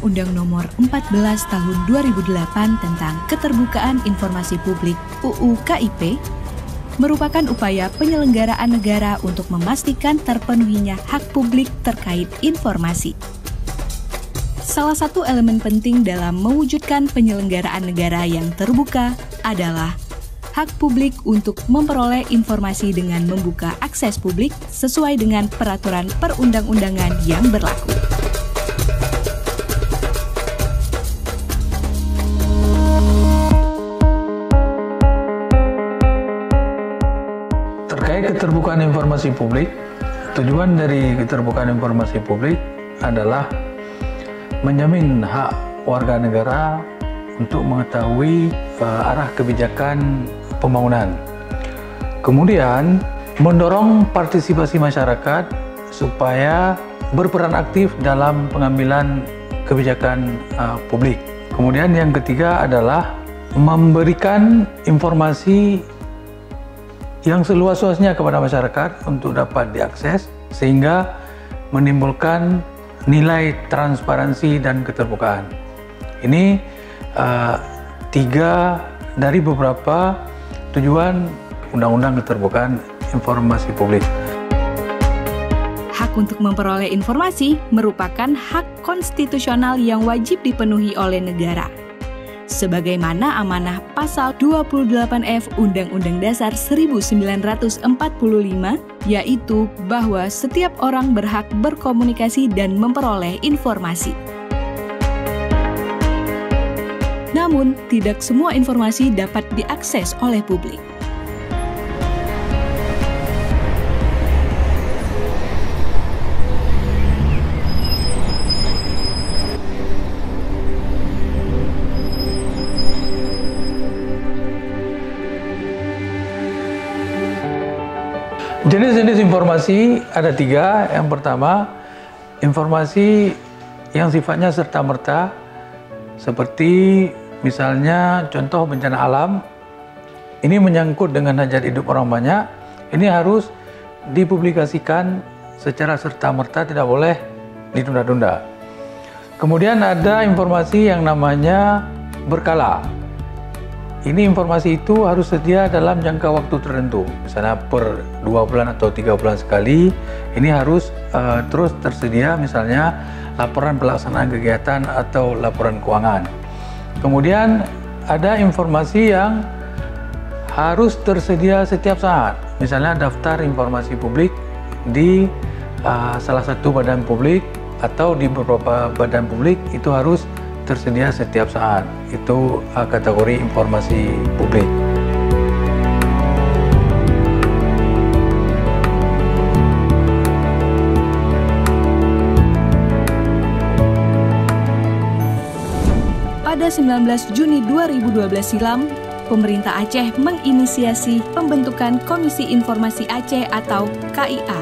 Undang-Undang Nomor 14 Tahun 2008 tentang Keterbukaan Informasi Publik (UU KIP) merupakan upaya penyelenggaraan negara untuk memastikan terpenuhinya hak publik terkait informasi. Salah satu elemen penting dalam mewujudkan penyelenggaraan negara yang terbuka adalah hak publik untuk memperoleh informasi dengan membuka akses publik sesuai dengan peraturan perundang-undangan yang berlaku. Terkait keterbukaan informasi publik, tujuan dari keterbukaan informasi publik adalah menjamin hak warga negara untuk mengetahui arah kebijakan pembangunan. Kemudian, mendorong partisipasi masyarakat supaya berperan aktif dalam pengambilan kebijakan publik. Kemudian yang ketiga adalah memberikan informasi yang seluas-luasnya kepada masyarakat untuk dapat diakses sehingga menimbulkan nilai transparansi dan keterbukaan. Ini tiga dari beberapa tujuan Undang-Undang Keterbukaan Informasi Publik. Hak untuk memperoleh informasi merupakan hak konstitusional yang wajib dipenuhi oleh negara. Sebagaimana amanah Pasal 28F Undang-Undang Dasar 1945, yaitu bahwa setiap orang berhak berkomunikasi dan memperoleh informasi. Namun, tidak semua informasi dapat diakses oleh publik. Jenis-jenis informasi ada tiga. Yang pertama, informasi yang sifatnya serta-merta, seperti misalnya contoh bencana alam. Ini menyangkut dengan hajat hidup orang banyak. Ini harus dipublikasikan secara serta-merta, tidak boleh ditunda-tunda. Kemudian ada informasi yang namanya berkala. Ini informasi itu harus sedia dalam jangka waktu tertentu, misalnya per 2 bulan atau 3 bulan sekali. Ini harus terus tersedia, misalnya laporan pelaksanaan kegiatan atau laporan keuangan. Kemudian ada informasi yang harus tersedia setiap saat, misalnya daftar informasi publik di salah satu badan publik atau di beberapa badan publik, itu harus tersedia setiap saat. Itu kategori informasi publik. Pada 19 Juni 2012 silam, pemerintah Aceh menginisiasi pembentukan Komisi Informasi Aceh atau KIA,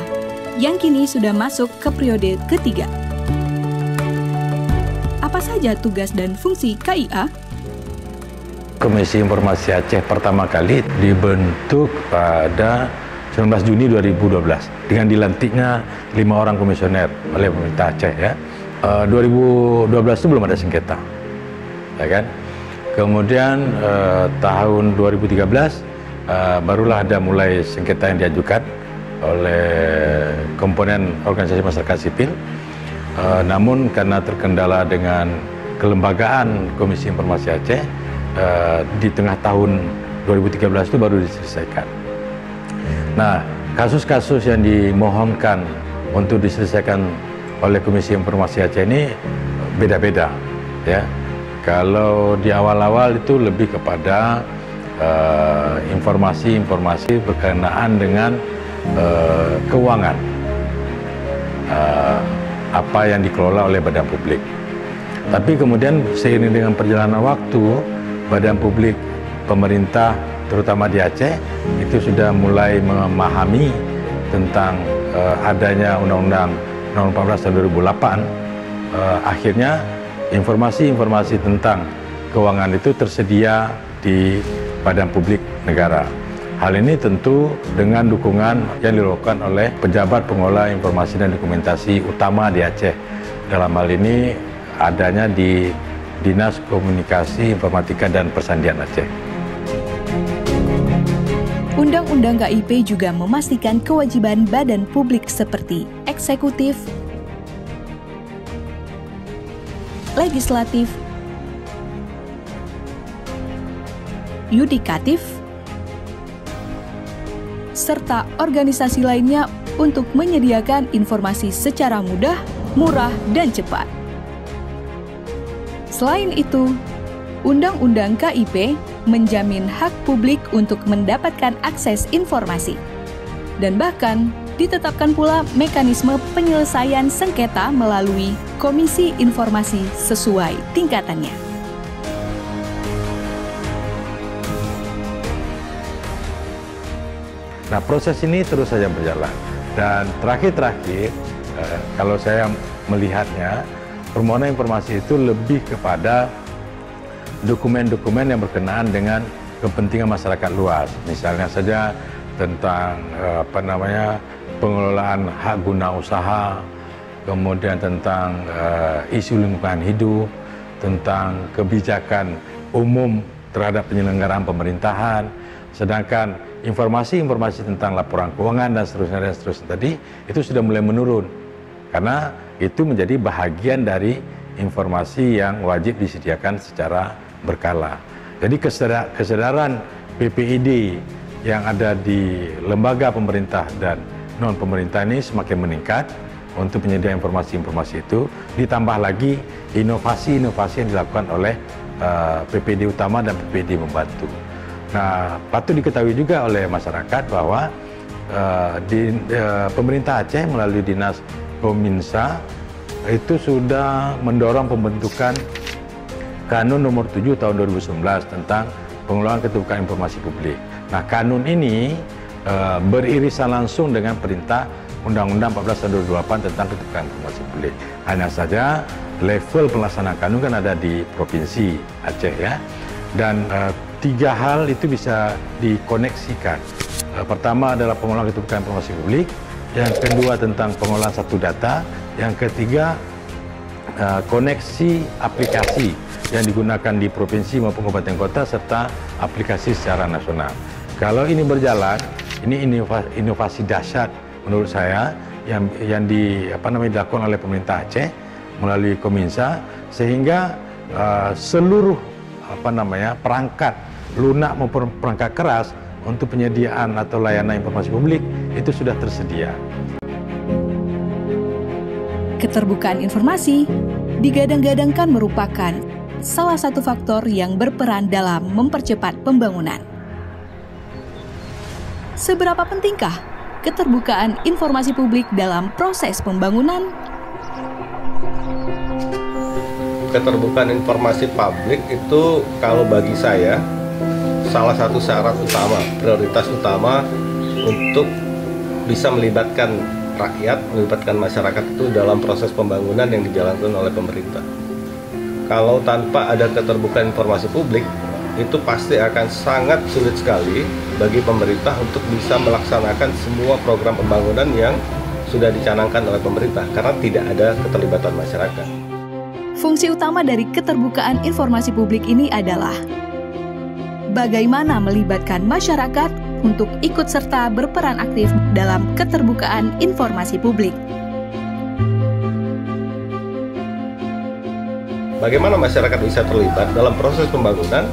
yang kini sudah masuk ke periode ketiga. Apa saja tugas dan fungsi KIA? Komisi Informasi Aceh pertama kali dibentuk pada 19 Juni 2012 dengan dilantiknya 5 orang komisioner oleh pemerintah Aceh, ya. 2012 itu belum ada sengketa, ya kan? Kemudian tahun 2013 barulah ada mulai sengketa yang diajukan oleh komponen organisasi masyarakat sipil. Namun karena terkendala dengan kelembagaan Komisi Informasi Aceh, di tengah tahun 2013 itu baru diselesaikan. Nah, kasus-kasus yang dimohonkan untuk diselesaikan oleh Komisi Informasi Aceh ini beda-beda, ya. Kalau di awal-awal itu lebih kepada informasi-informasi berkenaan dengan keuangan, apa yang dikelola oleh badan publik. Tapi kemudian seiring dengan perjalanan waktu, badan publik pemerintah terutama di Aceh itu sudah mulai memahami tentang adanya Undang-Undang Nomor 14 tahun 2008. Akhirnya informasi-informasi tentang keuangan itu tersedia di badan publik negara. Hal ini tentu dengan dukungan yang dilakukan oleh pejabat pengelola informasi dan dokumentasi utama di Aceh. Dalam hal ini adanya di Dinas Komunikasi Informatika dan Persandian Aceh. Undang-Undang KIP juga memastikan kewajiban badan publik seperti eksekutif, legislatif, yudikatif, serta organisasi lainnya untuk menyediakan informasi secara mudah, murah, dan cepat. Selain itu, Undang-Undang KIP menjamin hak publik untuk mendapatkan akses informasi. Dan bahkan ditetapkan pula mekanisme penyelesaian sengketa melalui Komisi Informasi sesuai tingkatannya. Nah, proses ini terus saja berjalan. Dan terakhir-terakhir, kalau saya melihatnya, permohonan informasi itu lebih kepada dokumen-dokumen yang berkenaan dengan kepentingan masyarakat luas. Misalnya saja tentang pengelolaan hak guna usaha, kemudian tentang isu lingkungan hidup, tentang kebijakan umum terhadap penyelenggaraan pemerintahan. Sedangkan informasi-informasi tentang laporan keuangan dan seterusnya tadi itu sudah mulai menurun, karena itu menjadi bahagian dari informasi yang wajib disediakan secara berkala. Jadi kesadaran PPID yang ada di lembaga pemerintah dan non pemerintah ini semakin meningkat untuk penyediaan informasi-informasi itu, ditambah lagi inovasi-inovasi yang dilakukan oleh PPD utama dan PPD membantu. Nah, patut diketahui juga oleh masyarakat bahwa pemerintah Aceh melalui Dinas Kominsa itu sudah mendorong pembentukan Kanun nomor 7 tahun 2019 tentang pengelolaan keterbukaan informasi publik. Nah, kanun ini beririsan langsung dengan perintah Undang-Undang 14 tahun 2008 tentang keterbukaan informasi publik. Hanya saja level pelaksanaan kanun kan ada di Provinsi Aceh ya. Dan tiga hal itu bisa dikoneksikan. Pertama adalah pengelolaan keterbukaan informasi publik, yang kedua tentang pengelolaan satu data, yang ketiga koneksi aplikasi yang digunakan di provinsi maupun kabupaten kota serta aplikasi secara nasional. Kalau ini berjalan, ini inovasi dahsyat menurut saya yang dilakukan oleh pemerintah Aceh melalui Kominsa, sehingga seluruh perangkat lunak maupun perangkat keras untuk penyediaan atau layanan informasi publik itu sudah tersedia. Keterbukaan informasi digadang-gadangkan merupakan salah satu faktor yang berperan dalam mempercepat pembangunan. Seberapa pentingkah keterbukaan informasi publik dalam proses pembangunan? Keterbukaan informasi publik itu kalau bagi saya salah satu syarat utama, prioritas utama untuk bisa melibatkan rakyat, melibatkan masyarakat itu dalam proses pembangunan yang dijalankan oleh pemerintah. Kalau tanpa ada keterbukaan informasi publik, itu pasti akan sangat sulit sekali bagi pemerintah untuk bisa melaksanakan semua program pembangunan yang sudah dicanangkan oleh pemerintah, karena tidak ada keterlibatan masyarakat. Fungsi utama dari keterbukaan informasi publik ini adalah bagaimana melibatkan masyarakat untuk ikut serta berperan aktif dalam keterbukaan informasi publik. Bagaimana masyarakat bisa terlibat dalam proses pembangunan?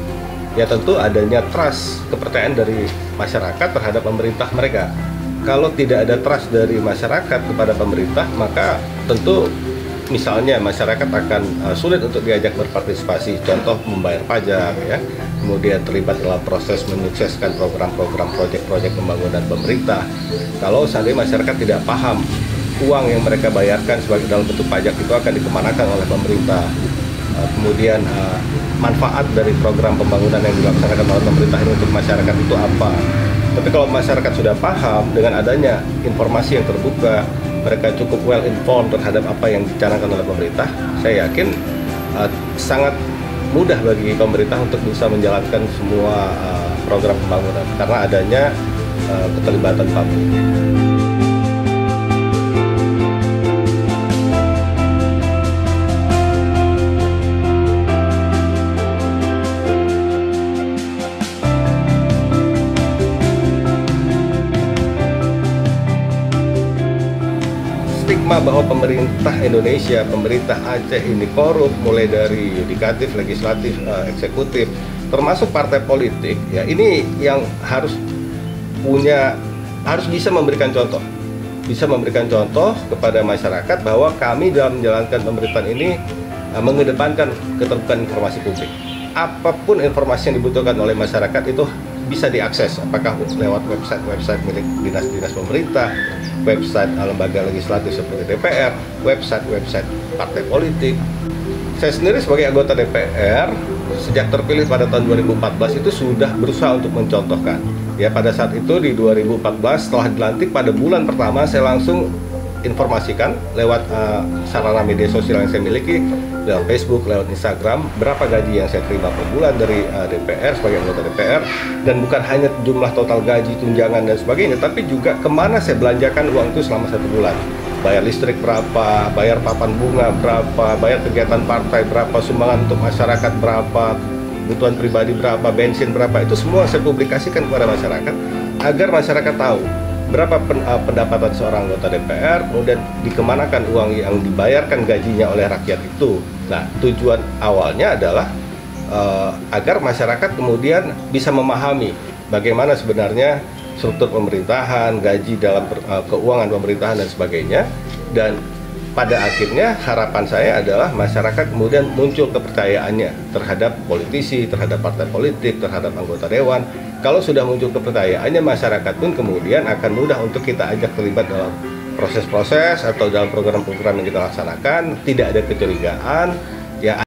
Ya tentu adanya trust, kepercayaan dari masyarakat terhadap pemerintah mereka. Kalau tidak ada trust dari masyarakat kepada pemerintah, maka tentu misalnya masyarakat akan sulit untuk diajak berpartisipasi, contoh membayar pajak, ya, kemudian terlibat dalam proses menyukseskan program-program proyek-proyek pembangunan pemerintah. Kalau seandainya masyarakat tidak paham uang yang mereka bayarkan sebagai dalam bentuk pajak itu akan dikemanakan oleh pemerintah, kemudian manfaat dari program pembangunan yang dilaksanakan oleh pemerintah ini untuk masyarakat itu apa. Tapi kalau masyarakat sudah paham dengan adanya informasi yang terbuka, mereka cukup well informed terhadap apa yang dicanangkan oleh pemerintah, saya yakin sangat mudah bagi pemerintah untuk bisa menjalankan semua program pembangunan karena adanya keterlibatan publik. stigma bahwa pemerintah Indonesia, pemerintah Aceh ini korup, mulai dari yudikatif, legislatif, eksekutif, termasuk partai politik, ya ini yang harus bisa memberikan contoh kepada masyarakat bahwa kami dalam menjalankan pemerintahan ini mengedepankan keterbukaan informasi publik. Apapun informasi yang dibutuhkan oleh masyarakat itu bisa diakses, apakah lewat website milik dinas-dinas pemerintah, website lembaga legislatif seperti DPR, website partai politik. Saya sendiri sebagai anggota DPR sejak terpilih pada tahun 2014 itu sudah berusaha untuk mencontohkan. Ya, pada saat itu di 2014 setelah dilantik pada bulan pertama saya langsung informasikan lewat sarana media sosial yang saya miliki, lewat Facebook, lewat Instagram, berapa gaji yang saya terima per bulan dari DPR sebagai anggota DPR, dan bukan hanya jumlah total gaji, tunjangan dan sebagainya, tapi juga kemana saya belanjakan uang itu selama 1 bulan. Bayar listrik berapa, bayar papan bunga berapa, bayar kegiatan partai berapa, sumbangan untuk masyarakat berapa, kebutuhan pribadi berapa, bensin berapa, itu semua saya publikasikan kepada masyarakat agar masyarakat tahu berapa pendapatan seorang anggota DPR, kemudian dikemanakan uang yang dibayarkan gajinya oleh rakyat itu. Nah, tujuan awalnya adalah agar masyarakat kemudian bisa memahami bagaimana sebenarnya struktur pemerintahan, gaji dalam keuangan pemerintahan dan sebagainya. Dan pada akhirnya harapan saya adalah masyarakat kemudian muncul kepercayaannya terhadap politisi, terhadap partai politik, terhadap anggota dewan. Kalau sudah muncul kepercayaannya, masyarakat pun kemudian akan mudah untuk kita ajak terlibat dalam proses-proses atau dalam program-program yang kita laksanakan, tidak ada kecurigaan. Ya,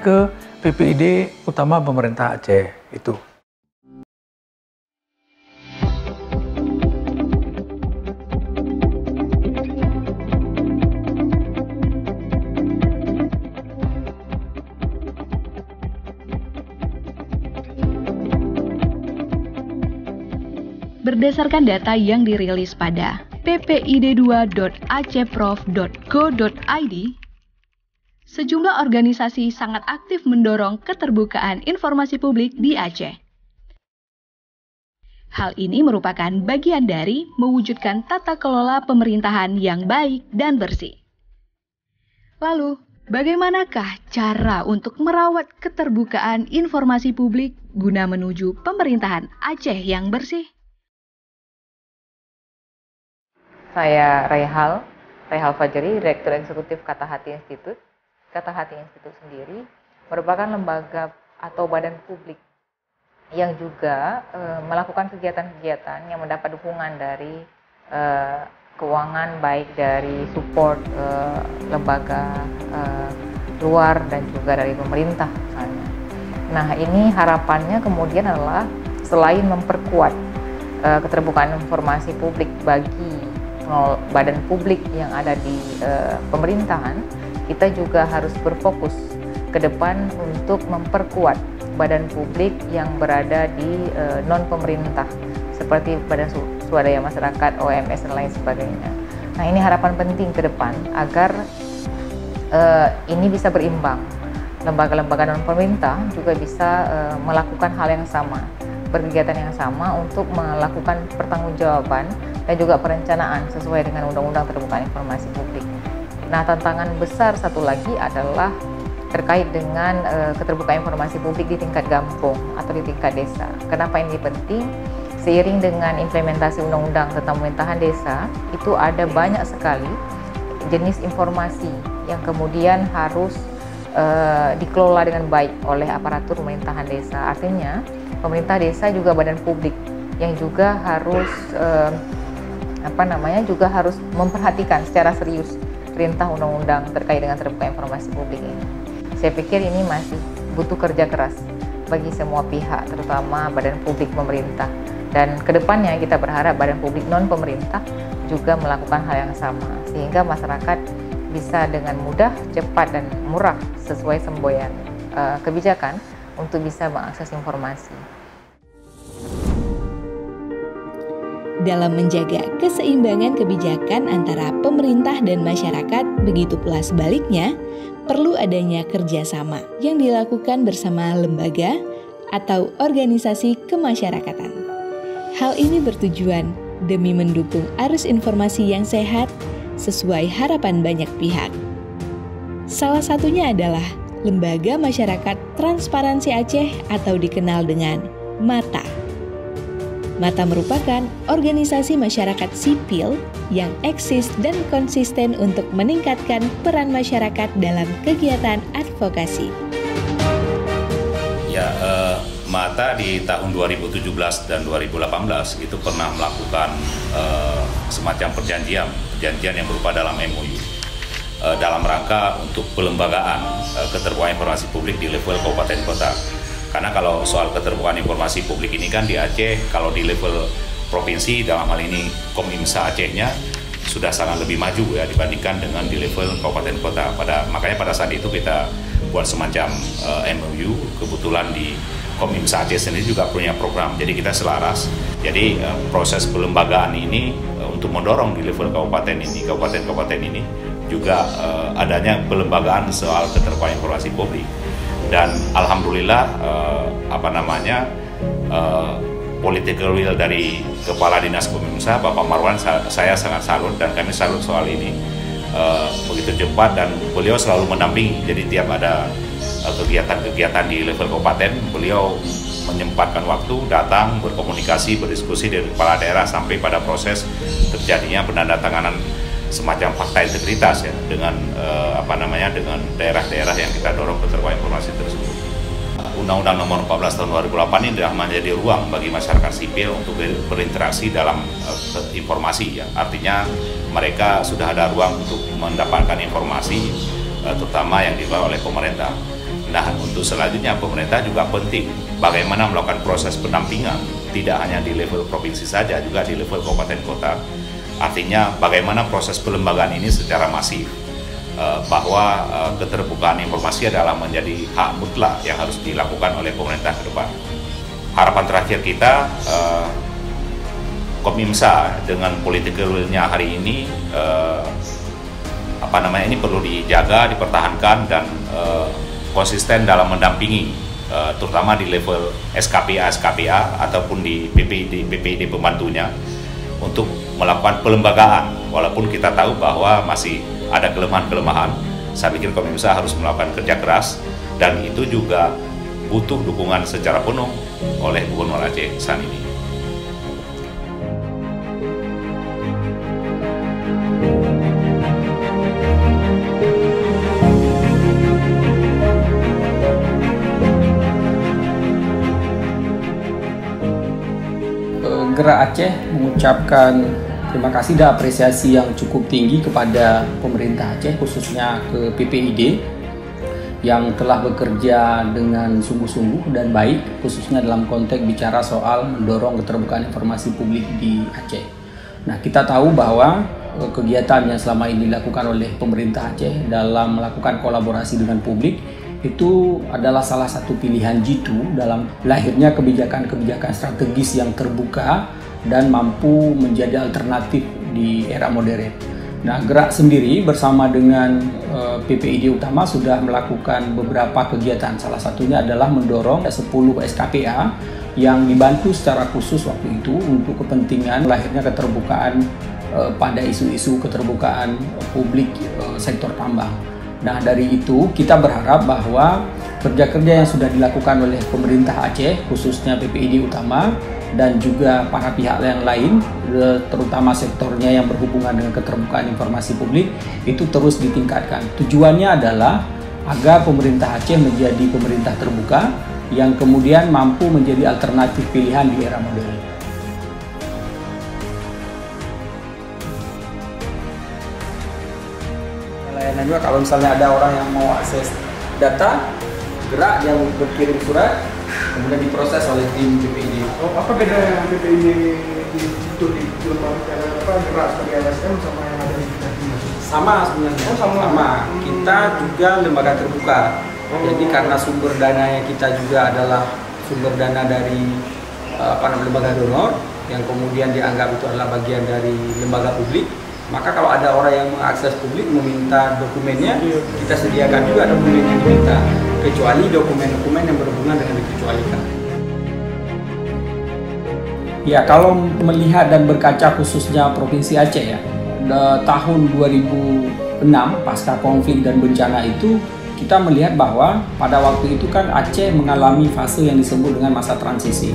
ke PPID utama pemerintah Aceh itu. Berdasarkan data yang dirilis pada ppid2.acehprof.go.id, sejumlah organisasi sangat aktif mendorong keterbukaan informasi publik di Aceh. Hal ini merupakan bagian dari mewujudkan tata kelola pemerintahan yang baik dan bersih. Lalu, bagaimanakah cara untuk merawat keterbukaan informasi publik guna menuju pemerintahan Aceh yang bersih? Saya Raihal Fajri, Direktur Eksekutif Kata Hati Institute. Kata Hati Institute sendiri merupakan lembaga atau badan publik yang juga melakukan kegiatan-kegiatan yang mendapat dukungan dari keuangan, baik dari support lembaga luar dan juga dari pemerintah misalnya. Nah, ini harapannya kemudian adalah selain memperkuat keterbukaan informasi publik bagi badan publik yang ada di pemerintahan, kita juga harus berfokus ke depan untuk memperkuat badan publik yang berada di non-pemerintah seperti badan swadaya masyarakat, OMS dan lain sebagainya. Nah, ini harapan penting ke depan agar ini bisa berimbang. Lembaga-lembaga non-pemerintah juga bisa melakukan hal yang sama, berkegiatan yang sama untuk melakukan pertanggungjawaban dan juga perencanaan sesuai dengan Undang-Undang Keterbukaan Informasi Publik. Nah, tantangan besar satu lagi adalah terkait dengan keterbukaan informasi publik di tingkat kampung atau di tingkat desa. Kenapa ini penting? Seiring dengan implementasi Undang-Undang tentang Pemerintahan Desa, itu ada banyak sekali jenis informasi yang kemudian harus dikelola dengan baik oleh aparatur pemerintahan desa. Artinya, pemerintah desa juga badan publik yang juga harus juga harus memperhatikan secara serius perintah undang-undang terkait dengan terbuka informasi publik ini. Saya pikir ini masih butuh kerja keras bagi semua pihak, terutama badan publik pemerintah. Dan kedepannya kita berharap badan publik non-pemerintah juga melakukan hal yang sama, sehingga masyarakat bisa dengan mudah, cepat, dan murah sesuai semboyan kebijakan untuk bisa mengakses informasi. Dalam menjaga keseimbangan kebijakan antara pemerintah dan masyarakat, begitu pula sebaliknya, perlu adanya kerjasama yang dilakukan bersama lembaga atau organisasi kemasyarakatan. Hal ini bertujuan demi mendukung arus informasi yang sehat sesuai harapan banyak pihak. Salah satunya adalah Lembaga Masyarakat Transparansi Aceh atau dikenal dengan MATA. MATA merupakan organisasi masyarakat sipil yang eksis dan konsisten untuk meningkatkan peran masyarakat dalam kegiatan advokasi. Ya, MATA di tahun 2017 dan 2018 itu pernah melakukan semacam perjanjian yang berupa dalam MOU dalam rangka untuk pelembagaan keterbukaan informasi publik di level kabupaten kota. Karena kalau soal keterbukaan informasi publik ini kan di Aceh, kalau di level provinsi dalam hal ini Komimsa Acehnya sudah sangat lebih maju ya dibandingkan dengan di level kabupaten kota. Makanya pada saat itu kita buat semacam MOU, kebetulan di Komimsa Aceh sendiri juga punya program, jadi kita selaras. Jadi proses pelembagaan ini untuk mendorong di level kabupaten ini juga adanya pelembagaan soal keterbukaan informasi publik. Dan alhamdulillah political will dari Kepala Dinas Komimsa Bapak Marwan saya sangat salut dan kami salut soal ini begitu cepat dan beliau selalu mendampingi. Jadi tiap ada kegiatan-kegiatan di level kabupaten beliau menyempatkan waktu datang berkomunikasi berdiskusi dengan kepala daerah sampai pada proses terjadinya penandatanganan semacam fakta integritas ya dengan dengan daerah-daerah yang kita dorong keterbukaan informasi tersebut. Undang-Undang Nomor 14 Tahun 2008 ini sudah menjadi ruang bagi masyarakat sipil untuk berinteraksi dalam informasi ya. Artinya mereka sudah ada ruang untuk mendapatkan informasi terutama yang dibawa oleh pemerintah. Nah, untuk selanjutnya pemerintah juga penting bagaimana melakukan proses pendampingan tidak hanya di level provinsi saja, juga di level kabupaten kota. Artinya bagaimana proses pelembagaan ini secara masif bahwa keterbukaan informasi adalah menjadi hak mutlak yang harus dilakukan oleh pemerintah ke depan. Harapan terakhir kita Komimsa dengan political will-nya hari ini ini perlu dijaga, dipertahankan dan konsisten dalam mendampingi terutama di level SKPA ataupun di PPID pembantunya untuk melakukan pelembagaan. Walaupun kita tahu bahwa masih ada kelemahan-kelemahan, saya pikir Kominfo harus melakukan kerja keras, dan itu juga butuh dukungan secara penuh oleh Gubernur Aceh saat ini. Gerak Aceh mengucapkan terima kasih dan apresiasi yang cukup tinggi kepada pemerintah Aceh, khususnya ke PPID yang telah bekerja dengan sungguh-sungguh dan baik, khususnya dalam konteks bicara soal mendorong keterbukaan informasi publik di Aceh. Nah, kita tahu bahwa kegiatan yang selama ini dilakukan oleh pemerintah Aceh dalam melakukan kolaborasi dengan publik itu adalah salah satu pilihan jitu dalam lahirnya kebijakan-kebijakan strategis yang terbuka dan mampu menjadi alternatif di era modern. Nah, Gerak sendiri bersama dengan PPID Utama sudah melakukan beberapa kegiatan. Salah satunya adalah mendorong 10 SKPA yang dibantu secara khusus waktu itu untuk kepentingan lahirnya keterbukaan pada isu-isu keterbukaan publik sektor tambang. Nah, dari itu kita berharap bahwa kerja-kerja yang sudah dilakukan oleh pemerintah Aceh, khususnya PPID Utama, dan juga para pihak yang lain, terutama sektornya yang berhubungan dengan keterbukaan informasi publik, itu terus ditingkatkan. Tujuannya adalah agar pemerintah Aceh menjadi pemerintah terbuka yang kemudian mampu menjadi alternatif pilihan di era modern. Layanan juga kalau misalnya ada orang yang mau akses data, Gerak yang berkirim surat, kemudian diproses oleh tim PPID. Oh, apa beda PPID itu di lembaga Gerak sebagai LSM sama yang ada di Dinas? Sama sebenarnya. Oh, sama. Kita juga lembaga terbuka. Jadi karena sumber dananya kita juga adalah sumber dana dari lembaga donor yang kemudian dianggap itu adalah bagian dari lembaga publik. Maka kalau ada orang yang mengakses publik meminta dokumennya, kita sediakan juga dokumen yang diminta, kecuali dokumen-dokumen yang berhubungan dengan dikecualikan. Ya, kalau melihat dan berkaca khususnya Provinsi Aceh ya, tahun 2006 pasca konflik dan bencana itu, kita melihat bahwa pada waktu itu kan Aceh mengalami fase yang disebut dengan masa transisi.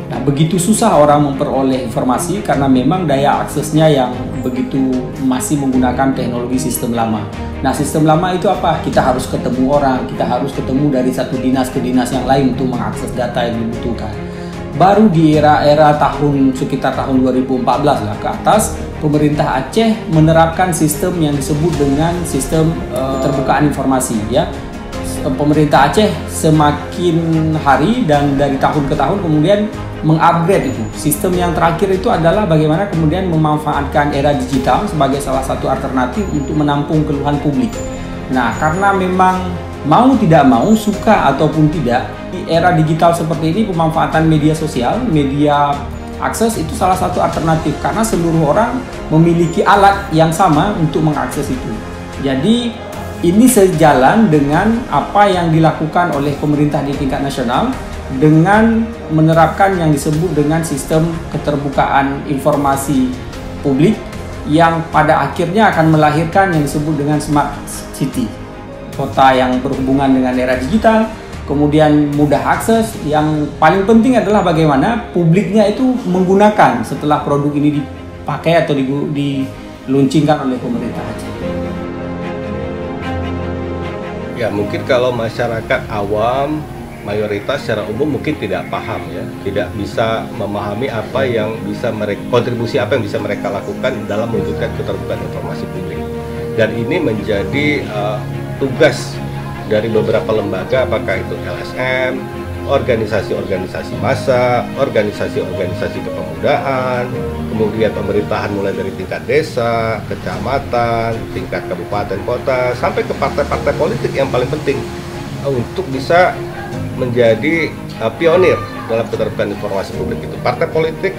Nah, begitu susah orang memperoleh informasi karena memang daya aksesnya yang begitu masih menggunakan teknologi sistem lama. Nah, sistem lama itu apa? Kita harus ketemu orang, kita harus ketemu dari satu dinas ke dinas yang lain untuk mengakses data yang dibutuhkan. Baru di era sekitar tahun 2014 lah ke atas, pemerintah Aceh menerapkan sistem yang disebut dengan sistem keterbukaan informasi ya. Pemerintah Aceh semakin hari dan dari tahun ke tahun kemudian mengupgrade itu. Sistem yang terakhir itu adalah bagaimana kemudian memanfaatkan era digital sebagai salah satu alternatif untuk menampung keluhan publik. Nah, karena memang mau tidak mau, suka ataupun tidak, di era digital seperti ini pemanfaatan media sosial, media akses itu salah satu alternatif karena seluruh orang memiliki alat yang sama untuk mengakses itu. Jadi ini sejalan dengan apa yang dilakukan oleh pemerintah di tingkat nasional dengan menerapkan yang disebut dengan sistem keterbukaan informasi publik yang pada akhirnya akan melahirkan yang disebut dengan smart city, kota yang berhubungan dengan era digital, kemudian mudah akses. Yang paling penting adalah bagaimana publiknya itu menggunakan setelah produk ini dipakai atau diluncurkan oleh pemerintah Aceh. Ya, mungkin kalau masyarakat awam mayoritas secara umum mungkin tidak paham ya, tidak bisa memahami apa yang bisa mereka, kontribusi apa yang bisa mereka lakukan dalam mewujudkan keterbukaan informasi publik. Dan ini menjadi tugas dari beberapa lembaga, apakah itu LSM, organisasi-organisasi massa, organisasi-organisasi kepemudaan, kemudian pemerintahan mulai dari tingkat desa, kecamatan, tingkat kabupaten kota, sampai ke partai-partai politik yang paling penting untuk bisa menjadi pionir dalam keterbukaan informasi publik itu. Partai politik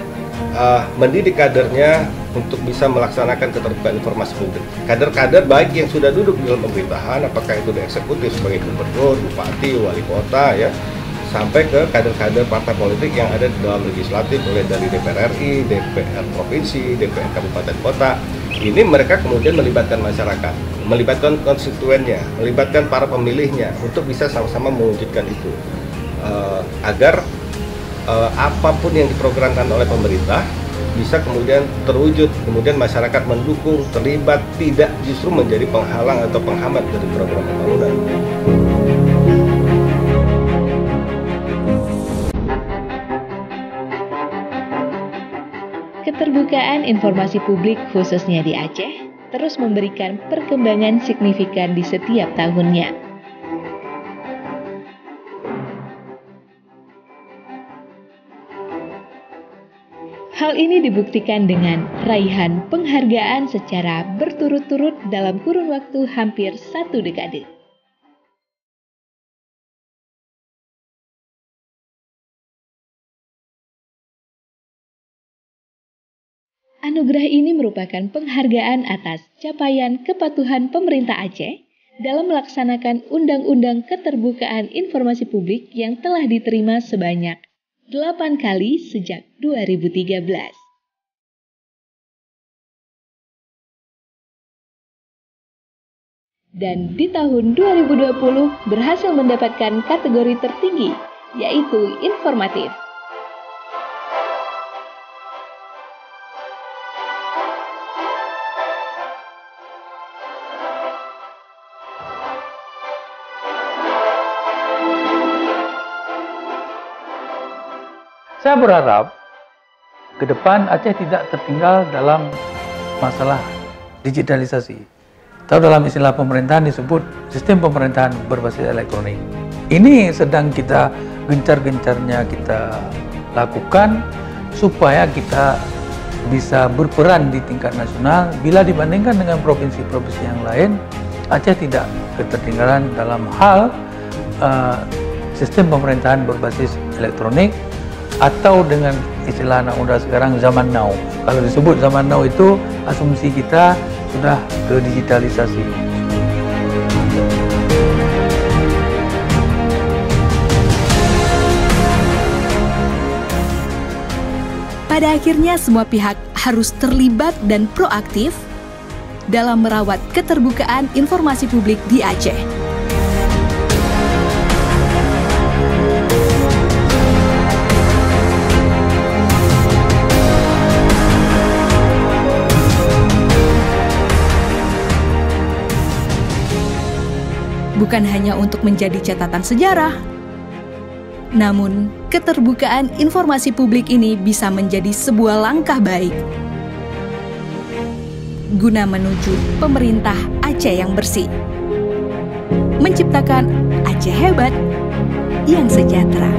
mendidik kadernya untuk bisa melaksanakan keterbukaan informasi publik. Kader-kader baik yang sudah duduk di dalam pemerintahan, apakah itu di eksekutif sebagai gubernur, bupati, wali kota ya, sampai ke kader-kader partai politik yang ada di dalam legislatif, mulai dari DPR RI, DPR provinsi, DPR kabupaten kota. Ini mereka kemudian melibatkan masyarakat, melibatkan konstituennya, melibatkan para pemilihnya untuk bisa sama-sama mewujudkan itu, agar apapun yang diprogramkan oleh pemerintah bisa kemudian terwujud, kemudian masyarakat mendukung, terlibat, tidak justru menjadi penghalang atau penghambat dari program pembangunan. Keterbukaan informasi publik khususnya di Aceh terus memberikan perkembangan signifikan di setiap tahunnya. Hal ini dibuktikan dengan raihan penghargaan secara berturut-turut dalam kurun waktu hampir 1 dekade. Anugerah ini merupakan penghargaan atas capaian kepatuhan pemerintah Aceh dalam melaksanakan Undang-Undang Keterbukaan Informasi Publik yang telah diterima sebanyak 8 kali sejak 2013. Dan di tahun 2020 berhasil mendapatkan kategori tertinggi, yaitu informatif. Saya berharap ke depan Aceh tidak tertinggal dalam masalah digitalisasi. Atau dalam istilah pemerintahan disebut sistem pemerintahan berbasis elektronik. Ini sedang kita gencar-gencarnya kita lakukan supaya kita bisa berperan di tingkat nasional. Bila dibandingkan dengan provinsi-provinsi yang lain, Aceh tidak ketertinggalan dalam hal sistem pemerintahan berbasis elektronik, atau dengan istilah anak muda sekarang zaman now. Kalau disebut zaman now itu asumsi kita sudah ke digitalisasi. Pada akhirnya semua pihak harus terlibat dan proaktif dalam merawat keterbukaan informasi publik di Aceh. Bukan hanya untuk menjadi catatan sejarah, namun keterbukaan informasi publik ini bisa menjadi sebuah langkah baik guna menuju pemerintah Aceh yang bersih, menciptakan Aceh hebat yang sejahtera.